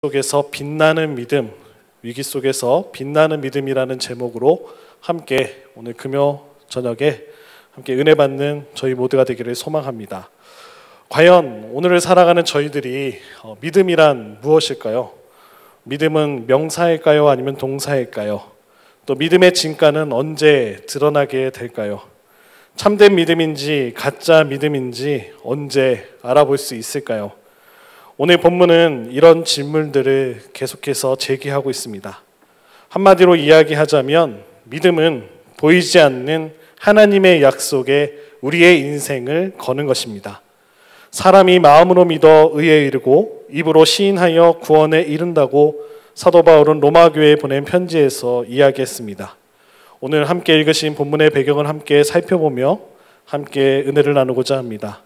속에서 빛나는 믿음, 위기 속에서 빛나는 믿음이라는 제목으로 함께 오늘 금요 저녁에 함께 은혜 받는 저희 모두가 되기를 소망합니다. 과연 오늘을 살아가는 저희들이 믿음이란 무엇일까요? 믿음은 명사일까요? 아니면 동사일까요? 또 믿음의 진가는 언제 드러나게 될까요? 참된 믿음인지 가짜 믿음인지 언제 알아볼 수 있을까요? 오늘 본문은 이런 질문들을 계속해서 제기하고 있습니다. 한마디로 이야기하자면 믿음은 보이지 않는 하나님의 약속에 우리의 인생을 거는 것입니다. 사람이 마음으로 믿어 의에 이르고 입으로 시인하여 구원에 이른다고 사도 바울은 로마 교회에 보낸 편지에서 이야기했습니다. 오늘 함께 읽으신 본문의 배경을 함께 살펴보며 함께 은혜를 나누고자 합니다.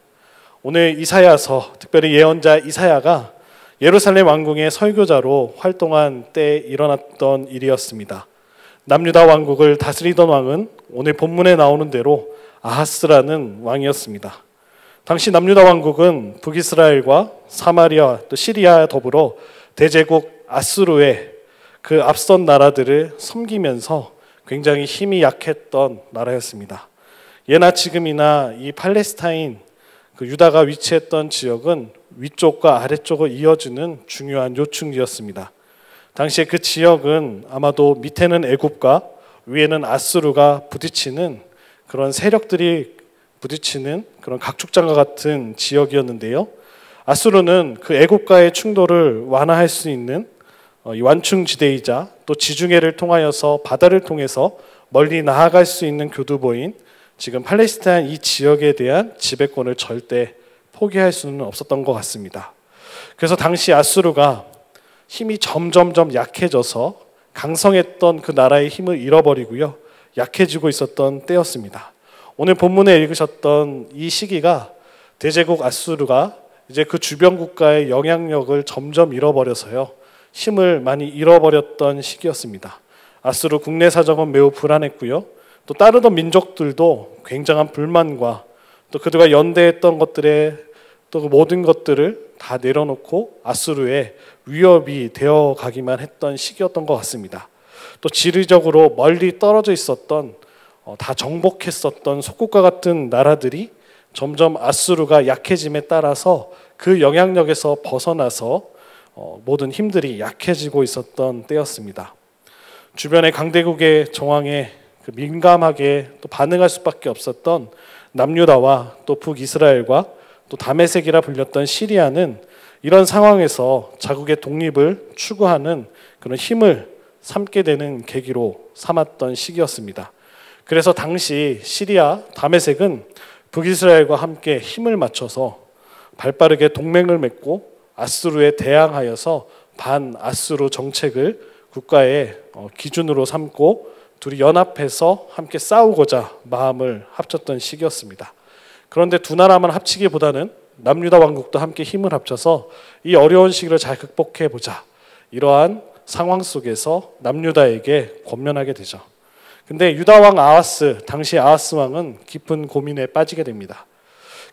오늘 이사야서, 특별히 예언자 이사야가 예루살렘 왕궁의 설교자로 활동한 때에 일어났던 일이었습니다. 남유다 왕국을 다스리던 왕은 오늘 본문에 나오는 대로 아하스라는 왕이었습니다. 당시 남유다 왕국은 북이스라엘과 사마리아 또 시리아 더불어 대제국 아수르의 그 앞선 나라들을 섬기면서 굉장히 힘이 약했던 나라였습니다. 예나 지금이나 이 팔레스타인 그 유다가 위치했던 지역은 위쪽과 아래쪽을 이어주는 중요한 요충지였습니다. 당시에 그 지역은 아마도 밑에는 애굽과 위에는 아수르가 부딪히는 그런 세력들이 부딪히는 그런 각축장과 같은 지역이었는데요. 아수르는 그 애굽과의 충돌을 완화할 수 있는 이 완충지대이자 또 지중해를 통하여서 바다를 통해서 멀리 나아갈 수 있는 교두보인 지금 팔레스타인 이 지역에 대한 지배권을 절대 포기할 수는 없었던 것 같습니다. 그래서 당시 아수르가 힘이 점점점 약해져서 강성했던 그 나라의 힘을 잃어버리고요. 약해지고 있었던 때였습니다. 오늘 본문에 읽으셨던 이 시기가 대제국 아수르가 이제 그 주변 국가의 영향력을 점점 잃어버려서요. 힘을 많이 잃어버렸던 시기였습니다. 아수르 국내 사정은 매우 불안했고요. 또 따르던 민족들도 굉장한 불만과 또 그들과 연대했던 것들의 또 그 모든 것들을 다 내려놓고 아수르의 위협이 되어 가기만 했던 시기였던 것 같습니다. 또 지리적으로 멀리 떨어져 있었던 다 정복했었던 속국과 같은 나라들이 점점 아수르가 약해짐에 따라서 그 영향력에서 벗어나서 모든 힘들이 약해지고 있었던 때였습니다. 주변의 강대국의 정황에 민감하게 또 반응할 수밖에 없었던 남유다와 또 북이스라엘과 또 다메섹이라 불렸던 시리아는 이런 상황에서 자국의 독립을 추구하는 그런 힘을 삼게 되는 계기로 삼았던 시기였습니다. 그래서 당시 시리아, 다메섹은 북이스라엘과 함께 힘을 맞춰서 발빠르게 동맹을 맺고 아수르에 대항하여서 반아수르 정책을 국가의 기준으로 삼고 둘이 연합해서 함께 싸우고자 마음을 합쳤던 시기였습니다. 그런데 두 나라만 합치기보다는 남유다 왕국도 함께 힘을 합쳐서 이 어려운 시기를 잘 극복해보자. 이러한 상황 속에서 남유다에게 권면하게 되죠. 근데 유다 왕 아하스, 당시 아하스 왕은 깊은 고민에 빠지게 됩니다.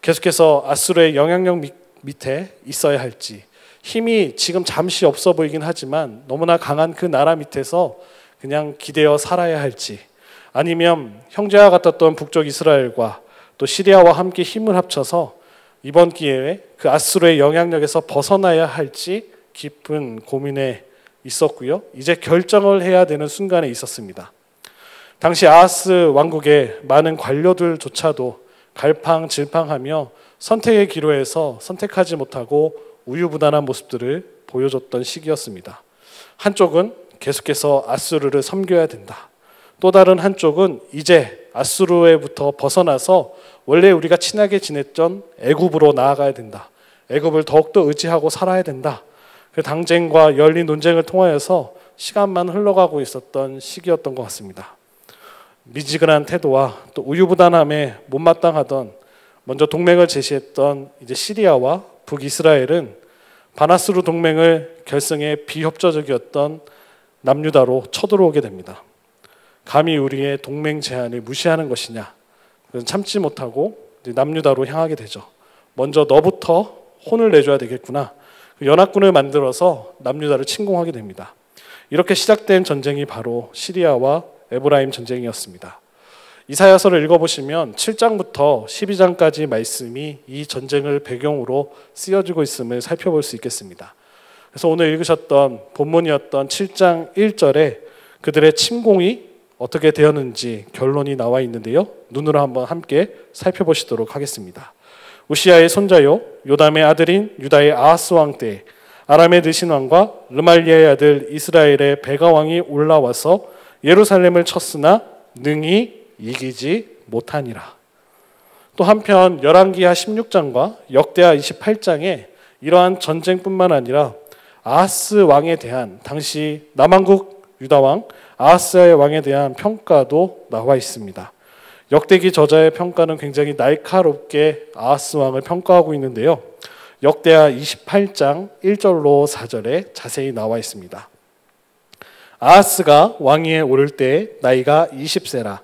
계속해서 아수르의 영향력 밑에 있어야 할지, 힘이 지금 잠시 없어 보이긴 하지만 너무나 강한 그 나라 밑에서 그냥 기대어 살아야 할지, 아니면 형제와 같았던 북쪽 이스라엘과 또 시리아와 함께 힘을 합쳐서 이번 기회에 그 아수르의 영향력에서 벗어나야 할지 깊은 고민에 있었고요. 이제 결정을 해야 되는 순간에 있었습니다. 당시 아하스 왕국의 많은 관료들조차도 갈팡질팡하며 선택의 기로에서 선택하지 못하고 우유부단한 모습들을 보여줬던 시기였습니다. 한쪽은 계속해서 아수르를 섬겨야 된다. 또 다른 한쪽은 이제 아수르에부터 벗어나서 원래 우리가 친하게 지냈던 애굽으로 나아가야 된다. 애굽을 더욱더 의지하고 살아야 된다. 그 당쟁과 열린 논쟁을 통하여서 시간만 흘러가고 있었던 시기였던 것 같습니다. 미지근한 태도와 또 우유부단함에 못마땅하던 먼저 동맹을 제시했던 이제 시리아와 북이스라엘은 반아수르 동맹을 결성해 비협조적이었던 남유다로 쳐들어오게 됩니다. 감히 우리의 동맹 제안을 무시하는 것이냐? 참지 못하고 남유다로 향하게 되죠. 먼저 너부터 혼을 내줘야 되겠구나. 연합군을 만들어서 남유다를 침공하게 됩니다. 이렇게 시작된 전쟁이 바로 시리아와 에브라임 전쟁이었습니다. 이사야서를 읽어보시면 7장부터 12장까지 말씀이 이 전쟁을 배경으로 쓰여지고 있음을 살펴볼 수 있겠습니다. 그래서 오늘 읽으셨던 본문이었던 7장 1절에 그들의 침공이 어떻게 되었는지 결론이 나와 있는데요. 눈으로 한번 함께 살펴보시도록 하겠습니다. 우시아의 손자요 요담의 아들인 유다의 아하스 왕 때 아람의 느신 왕과 르말리아의 아들 이스라엘의 베가 왕이 올라와서 예루살렘을 쳤으나 능히 이기지 못하니라. 또 한편 열왕기하 16장과 역대하 28장에 이러한 전쟁뿐만 아니라 아하스 왕에 대한 당시 남왕국 유다 왕 아하스의 왕에 대한 평가도 나와 있습니다. 역대기 저자의 평가는 굉장히 날카롭게 아하스 왕을 평가하고 있는데요. 역대하 28장 1절로 4절에 자세히 나와 있습니다. 아하스가 왕위에 오를 때 나이가 20세라.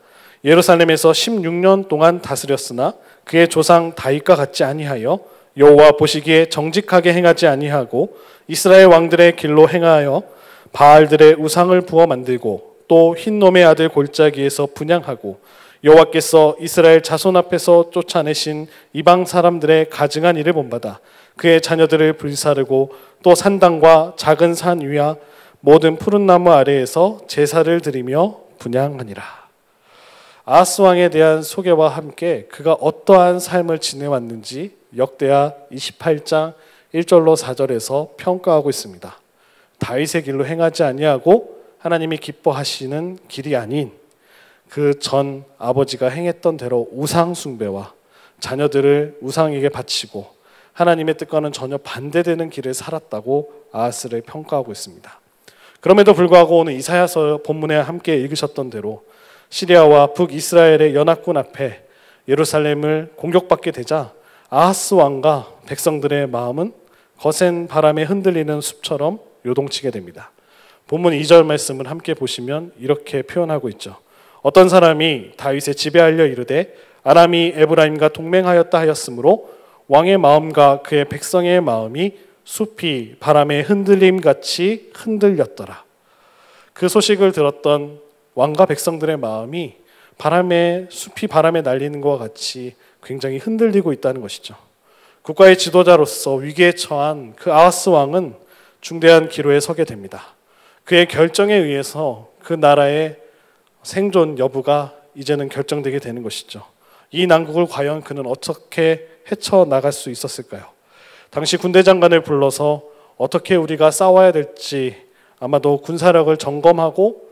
예루살렘에서 16년 동안 다스렸으나 그의 조상 다윗과 같지 아니하여 여호와 보시기에 정직하게 행하지 아니하고 이스라엘 왕들의 길로 행하여 바알들의 우상을 부어 만들고 또 흰놈의 아들 골짜기에서 분향하고 여호와께서 이스라엘 자손 앞에서 쫓아내신 이방 사람들의 가증한 일을 본받아 그의 자녀들을 불사르고 또 산당과 작은 산 위와 모든 푸른 나무 아래에서 제사를 드리며 분향하니라. 아하스 왕에 대한 소개와 함께 그가 어떠한 삶을 지내왔는지 역대하 28장 1절로 4절에서 평가하고 있습니다. 다윗의 길로 행하지 아니하고 하나님이 기뻐하시는 길이 아닌 그 전 아버지가 행했던 대로 우상 숭배와 자녀들을 우상에게 바치고 하나님의 뜻과는 전혀 반대되는 길을 살았다고 아하스를 평가하고 있습니다. 그럼에도 불구하고 오늘 이사야서 본문에 함께 읽으셨던 대로 시리아와 북이스라엘의 연합군 앞에 예루살렘을 공격받게 되자 아하스 왕과 백성들의 마음은 거센 바람에 흔들리는 숲처럼 요동치게 됩니다. 본문 2절 말씀을 함께 보시면 이렇게 표현하고 있죠. 어떤 사람이 다윗에 지배하려 이르되 아람이 에브라임과 동맹하였다 하였으므로 왕의 마음과 그의 백성의 마음이 숲이 바람에 흔들림같이 흔들렸더라. 그 소식을 들었던 왕과 백성들의 마음이 숲이 바람에 날리는 것과 같이 굉장히 흔들리고 있다는 것이죠. 국가의 지도자로서 위기에 처한 그 아하스 왕은 중대한 기로에 서게 됩니다. 그의 결정에 의해서 그 나라의 생존 여부가 이제는 결정되게 되는 것이죠. 이 난국을 과연 그는 어떻게 헤쳐나갈 수 있었을까요? 당시 군대 장관을 불러서 어떻게 우리가 싸워야 될지 아마도 군사력을 점검하고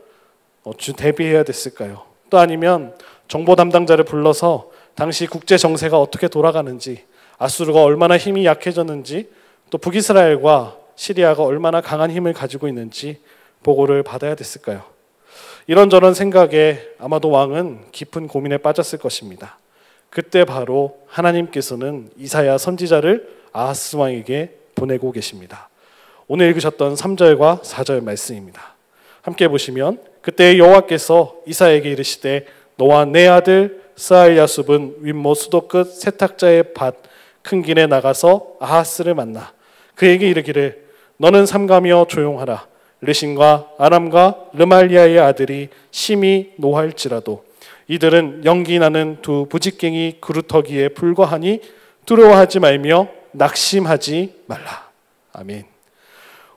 대비해야 됐을까요? 또 아니면 정보 담당자를 불러서 당시 국제 정세가 어떻게 돌아가는지, 아수르가 얼마나 힘이 약해졌는지, 또 북이스라엘과 시리아가 얼마나 강한 힘을 가지고 있는지 보고를 받아야 됐을까요? 이런저런 생각에 아마도 왕은 깊은 고민에 빠졌을 것입니다. 그때 바로 하나님께서는 이사야 선지자를 아하스 왕에게 보내고 계십니다. 오늘 읽으셨던 3절과 4절 말씀입니다. 함께 보시면 그때 여호와께서 이사야에게 이르시되 너와 내 아들 스알야숲은 윗모 수도 끝 세탁자의 밭 큰 길에 나가서 아하스를 만나 그에게 이르기를 너는 삼가며 조용하라. 르신과 아람과 르말리아의 아들이 심히 노할지라도 이들은 연기 나는 두 부직갱이 그루터기에 불과하니 두려워하지 말며 낙심하지 말라. 아멘.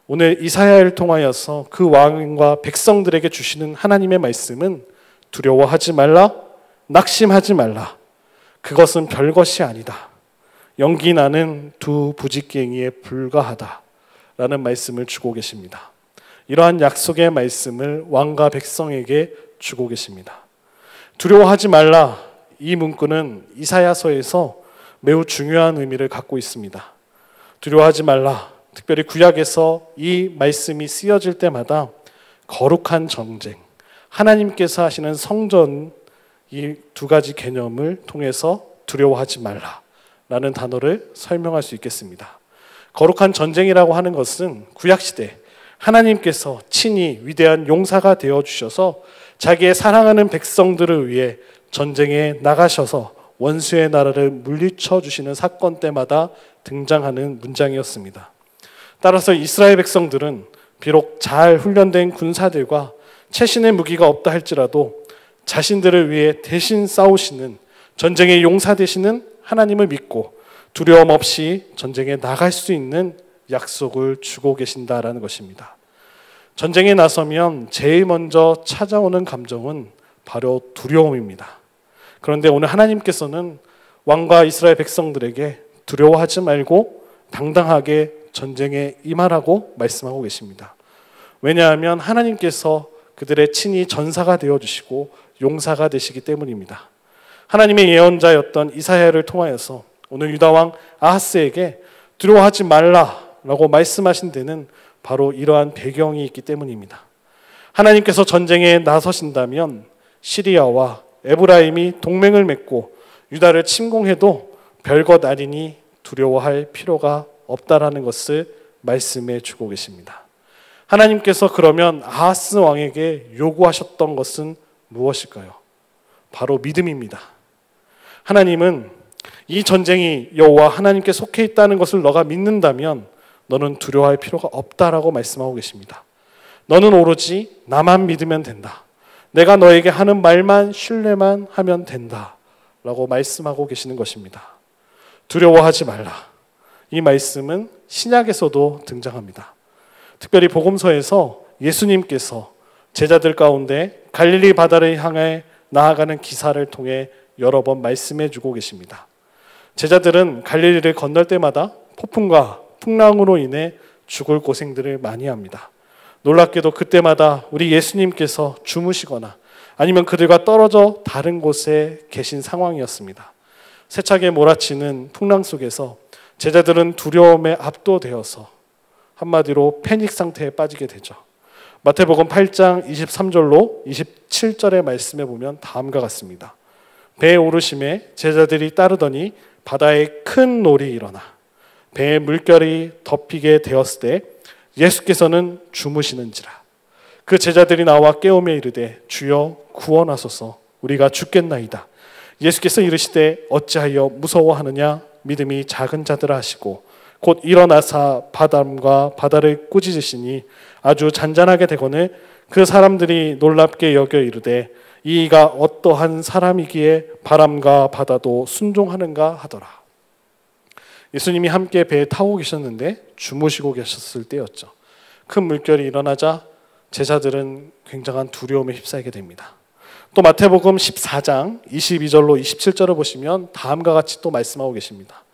오늘 이사야를 통하여서 그 왕과 백성들에게 주시는 하나님의 말씀은 두려워하지 말라, 낙심하지 말라. 그것은 별것이 아니다. 연기 나는 두 부직갱이에 불과하다. 라는 말씀을 주고 계십니다. 이러한 약속의 말씀을 왕과 백성에게 주고 계십니다. 두려워하지 말라. 이 문구는 이사야서에서 매우 중요한 의미를 갖고 있습니다. 두려워하지 말라. 특별히 구약에서 이 말씀이 쓰여질 때마다 거룩한 전쟁, 하나님께서 하시는 성전 이 두 가지 개념을 통해서 두려워하지 말라라는 단어를 설명할 수 있겠습니다. 거룩한 전쟁이라고 하는 것은 구약시대 하나님께서 친히 위대한 용사가 되어주셔서 자기의 사랑하는 백성들을 위해 전쟁에 나가셔서 원수의 나라를 물리쳐 주시는 사건 때마다 등장하는 문장이었습니다. 따라서 이스라엘 백성들은 비록 잘 훈련된 군사들과 최신의 무기가 없다 할지라도 자신들을 위해 대신 싸우시는 전쟁의 용사 되시는 하나님을 믿고 두려움 없이 전쟁에 나갈 수 있는 약속을 주고 계신다라는 것입니다. 전쟁에 나서면 제일 먼저 찾아오는 감정은 바로 두려움입니다. 그런데 오늘 하나님께서는 왕과 이스라엘 백성들에게 두려워하지 말고 당당하게 전쟁에 임하라고 말씀하고 계십니다. 왜냐하면 하나님께서 그들의 친히 전사가 되어주시고 용사가 되시기 때문입니다. 하나님의 예언자였던 이사야를 통하여서 오늘 유다왕 아하스에게 두려워하지 말라라고 말씀하신 데는 바로 이러한 배경이 있기 때문입니다. 하나님께서 전쟁에 나서신다면 시리아와 에브라임이 동맹을 맺고 유다를 침공해도 별것 아니니 두려워할 필요가 없다라는 것을 말씀해 주고 계십니다. 하나님께서 그러면 아하스 왕에게 요구하셨던 것은 무엇일까요? 바로 믿음입니다. 하나님은 이 전쟁이 여호와 하나님께 속해 있다는 것을 너가 믿는다면 너는 두려워할 필요가 없다라고 말씀하고 계십니다. 너는 오로지 나만 믿으면 된다. 내가 너에게 하는 말만 신뢰만 하면 된다 라고 말씀하고 계시는 것입니다. 두려워하지 말라. 이 말씀은 신약에서도 등장합니다. 특별히 복음서에서 예수님께서 제자들 가운데 갈릴리 바다를 향해 나아가는 기사를 통해 여러 번 말씀해 주고 계십니다. 제자들은 갈릴리를 건널 때마다 폭풍과 풍랑으로 인해 죽을 고생들을 많이 합니다. 놀랍게도 그때마다 우리 예수님께서 주무시거나 아니면 그들과 떨어져 다른 곳에 계신 상황이었습니다. 세차게 몰아치는 풍랑 속에서 제자들은 두려움에 압도되어서 한마디로 패닉 상태에 빠지게 되죠. 마태복음 8장 23절로 27절의 말씀에 보면 다음과 같습니다. 배에 오르심에 제자들이 따르더니 바다에 큰 놀이 일어나 배에 물결이 덮이게 되었을 때 예수께서는 주무시는지라. 그 제자들이 나와 깨우며 이르되 주여 구원하소서 우리가 죽겠나이다. 예수께서 이르시되 어찌하여 무서워하느냐 믿음이 작은 자들아 하시고 곧 일어나사 바람과 바다를 꾸짖으시니 아주 잔잔하게 되거늘 그 사람들이 놀랍게 여겨 이르되 이가 어떠한 사람이기에 바람과 바다도 순종하는가 하더라. 예수님이 함께 배에 타고 계셨는데 주무시고 계셨을 때였죠. 큰 물결이 일어나자 제자들은 굉장한 두려움에 휩싸이게 됩니다. 또 마태복음 14장 22절로 27절을 보시면 다음과 같이 또 말씀하고 계십니다.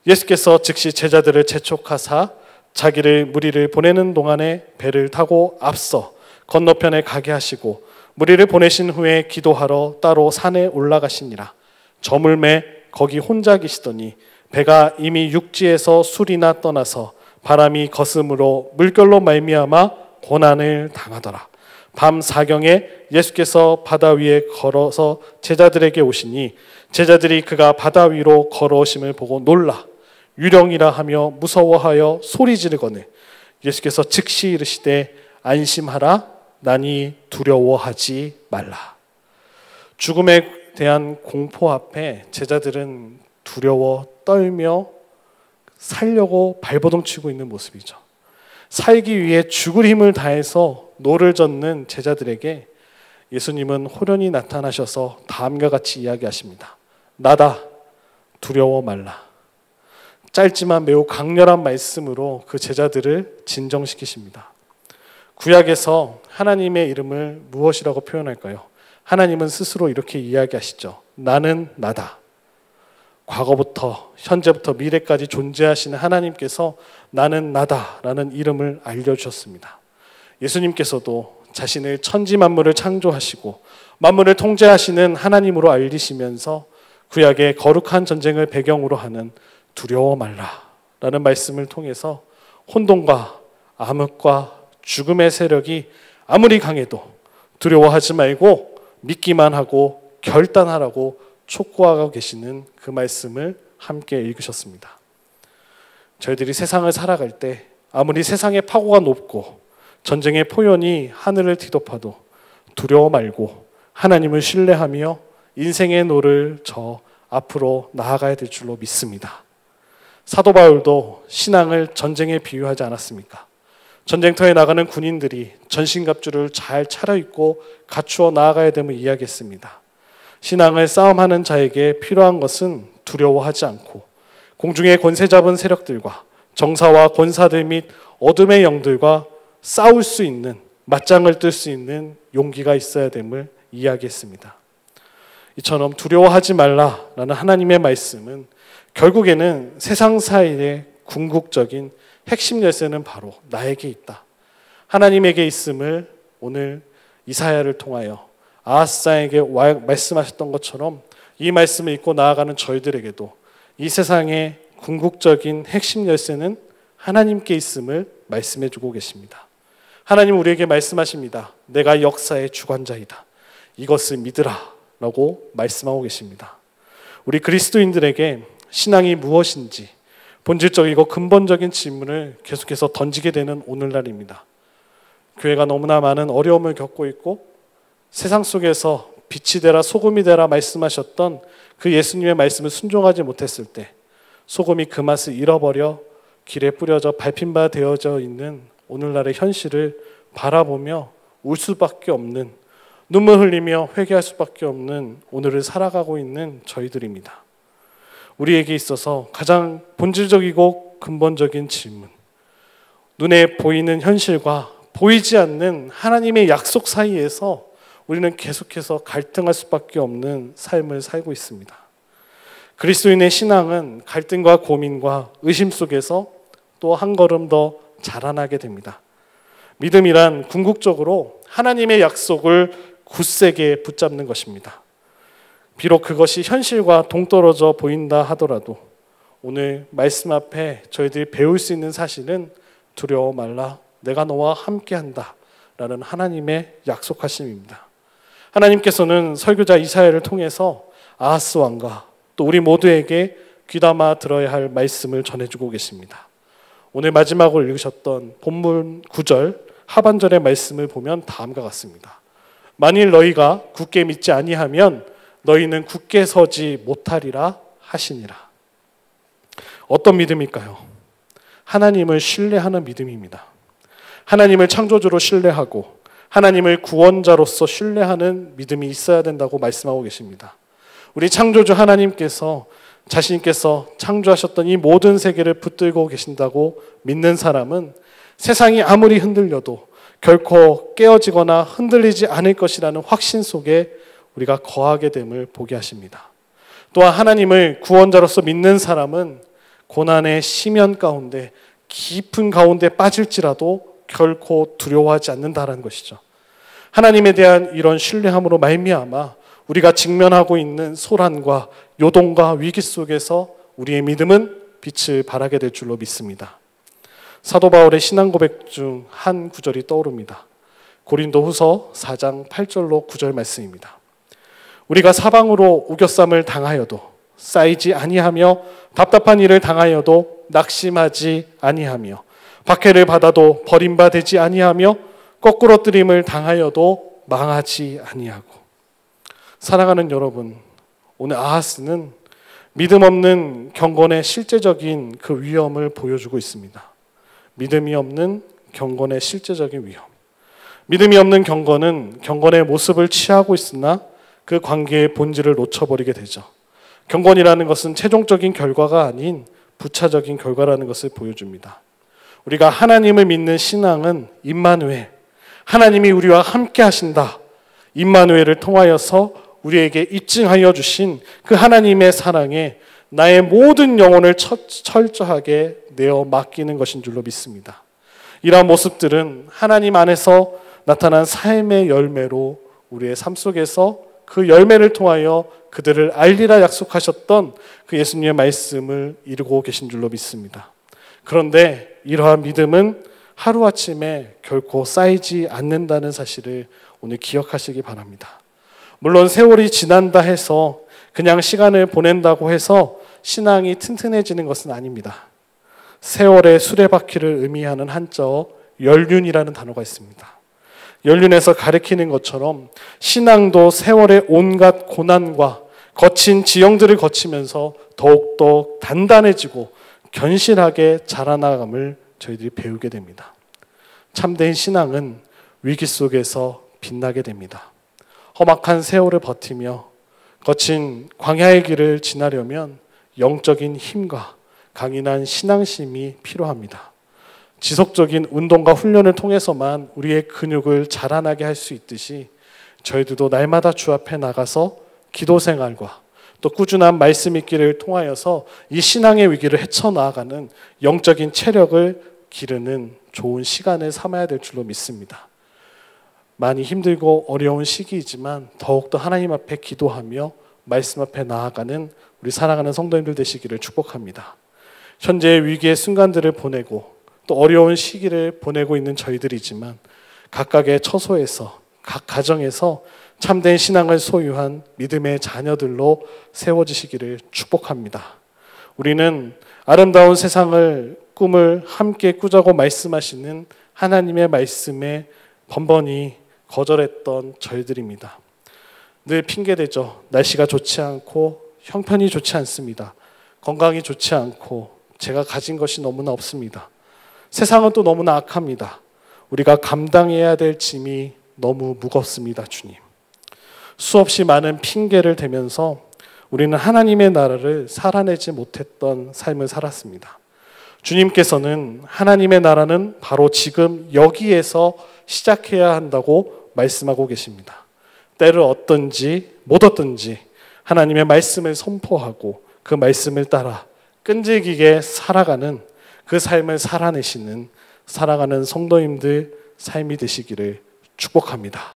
예수께서 즉시 제자들을 재촉하사 자기를 무리를 보내는 동안에 배를 타고 앞서 건너편에 가게 하시고 무리를 보내신 후에 기도하러 따로 산에 올라가시니라. 저물매 거기 혼자 계시더니 배가 이미 육지에서 술이나 떠나서 바람이 거슴으로 물결로 말미암아 고난을 당하더라. 밤 사경에 예수께서 바다 위에 걸어서 제자들에게 오시니 제자들이 그가 바다 위로 걸어오심을 보고 놀라 유령이라 하며 무서워하여 소리 지르거늘 예수께서 즉시 이르시되 안심하라 나니 두려워하지 말라. 죽음에 대한 공포 앞에 제자들은 두려워 떨며 살려고 발버둥치고 있는 모습이죠. 살기 위해 죽을 힘을 다해서 노를 젓는 제자들에게 예수님은 호련히 나타나셔서 다음과 같이 이야기하십니다. 나다 두려워 말라. 짧지만 매우 강렬한 말씀으로 그 제자들을 진정시키십니다. 구약에서 하나님의 이름을 무엇이라고 표현할까요? 하나님은 스스로 이렇게 이야기하시죠. 나는 나다. 과거부터 현재부터 미래까지 존재하시는 하나님께서 나는 나다라는 이름을 알려주셨습니다. 예수님께서도 자신을 천지 만물을 창조하시고 만물을 통제하시는 하나님으로 알리시면서 구약의 거룩한 전쟁을 배경으로 하는 두려워 말라라는 말씀을 통해서 혼돈과 암흑과 죽음의 세력이 아무리 강해도 두려워하지 말고 믿기만 하고 결단하라고 촉구하고 계시는 그 말씀을 함께 읽으셨습니다. 저희들이 세상을 살아갈 때 아무리 세상의 파고가 높고 전쟁의 포연이 하늘을 뒤덮어도 두려워 말고 하나님을 신뢰하며 인생의 노를 저 앞으로 나아가야 될 줄로 믿습니다. 사도 바울도 신앙을 전쟁에 비유하지 않았습니까? 전쟁터에 나가는 군인들이 전신갑주를 잘 차려입고 갖추어 나아가야 됨을 이야기했습니다. 신앙을 싸움하는 자에게 필요한 것은 두려워하지 않고 공중의 권세 잡은 세력들과 정사와 권사들 및 어둠의 영들과 싸울 수 있는, 맞짱을 뜰 수 있는 용기가 있어야 됨을 이야기했습니다. 이처럼 두려워하지 말라라는 하나님의 말씀은 결국에는 세상 사이의 궁극적인 핵심 열쇠는 바로 나에게 있다. 하나님에게 있음을 오늘 이사야를 통하여 아하스에게 말씀하셨던 것처럼 이 말씀을 읽고 나아가는 저희들에게도 이 세상의 궁극적인 핵심 열쇠는 하나님께 있음을 말씀해 주고 계십니다. 하나님 우리에게 말씀하십니다. 내가 역사의 주관자이다. 이것을 믿으라 라고 말씀하고 계십니다. 우리 그리스도인들에게 신앙이 무엇인지 본질적이고 근본적인 질문을 계속해서 던지게 되는 오늘날입니다. 교회가 너무나 많은 어려움을 겪고 있고 세상 속에서 빛이 되라 소금이 되라 말씀하셨던 그 예수님의 말씀을 순종하지 못했을 때 소금이 그 맛을 잃어버려 길에 뿌려져 밟힌 바 되어져 있는 오늘날의 현실을 바라보며 울 수밖에 없는, 눈물 흘리며 회개할 수밖에 없는 오늘을 살아가고 있는 저희들입니다. 우리에게 있어서 가장 본질적이고 근본적인 질문, 눈에 보이는 현실과 보이지 않는 하나님의 약속 사이에서 우리는 계속해서 갈등할 수밖에 없는 삶을 살고 있습니다. 그리스도인의 신앙은 갈등과 고민과 의심 속에서 또 한 걸음 더 자라나게 됩니다. 믿음이란 궁극적으로 하나님의 약속을 굳세게 붙잡는 것입니다. 비록 그것이 현실과 동떨어져 보인다 하더라도 오늘 말씀 앞에 저희들이 배울 수 있는 사실은 두려워 말라, 내가 너와 함께한다 라는 하나님의 약속하심입니다. 하나님께서는 설교자 이사야를 통해서 아하스 왕과 또 우리 모두에게 귀담아 들어야 할 말씀을 전해주고 계십니다. 오늘 마지막으로 읽으셨던 본문 9절 하반절의 말씀을 보면 다음과 같습니다. 만일 너희가 굳게 믿지 아니하면 너희는 굳게 서지 못하리라 하시니라. 어떤 믿음일까요? 하나님을 신뢰하는 믿음입니다. 하나님을 창조주로 신뢰하고 하나님을 구원자로서 신뢰하는 믿음이 있어야 된다고 말씀하고 계십니다. 우리 창조주 하나님께서 자신께서 창조하셨던 이 모든 세계를 붙들고 계신다고 믿는 사람은 세상이 아무리 흔들려도 결코 깨어지거나 흔들리지 않을 것이라는 확신 속에 우리가 거하게 됨을 보게 하십니다. 또한 하나님을 구원자로서 믿는 사람은 고난의 심연 가운데 깊은 가운데 빠질지라도 결코 두려워하지 않는다는 것이죠. 하나님에 대한 이런 신뢰함으로 말미암아 우리가 직면하고 있는 소란과 요동과 위기 속에서 우리의 믿음은 빛을 발하게 될 줄로 믿습니다. 사도 바울의 신앙 고백 중 한 구절이 떠오릅니다. 고린도후서 4장 8절로 9절 말씀입니다. 우리가 사방으로 우겨쌈을 당하여도 쌓이지 아니하며 답답한 일을 당하여도 낙심하지 아니하며 박해를 받아도 버림받지 아니하며 거꾸러뜨림을 당하여도 망하지 아니하고. 사랑하는 여러분, 오늘 아하스는 믿음 없는 경건의 실제적인 그 위험을 보여주고 있습니다. 믿음이 없는 경건의 실제적인 위험. 믿음이 없는 경건은 경건의 모습을 취하고 있으나 그 관계의 본질을 놓쳐버리게 되죠. 경건이라는 것은 최종적인 결과가 아닌 부차적인 결과라는 것을 보여줍니다. 우리가 하나님을 믿는 신앙은 임마누엘, 하나님이 우리와 함께 하신다. 임마누엘을 통하여서 우리에게 입증하여 주신 그 하나님의 사랑에 나의 모든 영혼을 철저하게 내어 맡기는 것인 줄로 믿습니다. 이러한 모습들은 하나님 안에서 나타난 삶의 열매로 우리의 삶 속에서 그 열매를 통하여 그들을 알리라 약속하셨던 그 예수님의 말씀을 이루고 계신 줄로 믿습니다. 그런데 이러한 믿음은 하루아침에 결코 쌓이지 않는다는 사실을 오늘 기억하시기 바랍니다. 물론 세월이 지난다 해서 그냥 시간을 보낸다고 해서 신앙이 튼튼해지는 것은 아닙니다. 세월의 수레바퀴를 의미하는 한자어 연륜이라는 단어가 있습니다. 연륜에서 가리키는 것처럼 신앙도 세월의 온갖 고난과 거친 지형들을 거치면서 더욱더 단단해지고 견실하게 자라나감을 저희들이 배우게 됩니다. 참된 신앙은 위기 속에서 빛나게 됩니다. 험악한 세월을 버티며 거친 광야의 길을 지나려면 영적인 힘과 강인한 신앙심이 필요합니다. 지속적인 운동과 훈련을 통해서만 우리의 근육을 자라나게 할 수 있듯이 저희들도 날마다 주 앞에 나가서 기도 생활과 또 꾸준한 말씀 읽기를 통하여서 이 신앙의 위기를 헤쳐나가는 영적인 체력을 기르는 좋은 시간을 삼아야 될 줄로 믿습니다. 많이 힘들고 어려운 시기이지만 더욱더 하나님 앞에 기도하며 말씀 앞에 나아가는 우리 사랑하는 성도님들 되시기를 축복합니다. 현재의 위기의 순간들을 보내고 또 어려운 시기를 보내고 있는 저희들이지만 각각의 처소에서 각 가정에서 참된 신앙을 소유한 믿음의 자녀들로 세워지시기를 축복합니다. 우리는 아름다운 세상을 꿈을 함께 꾸자고 말씀하시는 하나님의 말씀에 번번이 거절했던 저희들입니다. 늘 핑계대죠. 날씨가 좋지 않고 형편이 좋지 않습니다. 건강이 좋지 않고 제가 가진 것이 너무나 없습니다. 세상은 또 너무나 악합니다. 우리가 감당해야 될 짐이 너무 무겁습니다, 주님. 수없이 많은 핑계를 대면서 우리는 하나님의 나라를 살아내지 못했던 삶을 살았습니다. 주님께서는 하나님의 나라는 바로 지금 여기에서 시작해야 한다고 말씀하고 계십니다. 때를 얻든지 못 얻든지 하나님의 말씀을 선포하고 그 말씀을 따라 끈질기게 살아가는 그 삶을 살아내시는 사랑하는 성도님들 삶이 되시기를 축복합니다.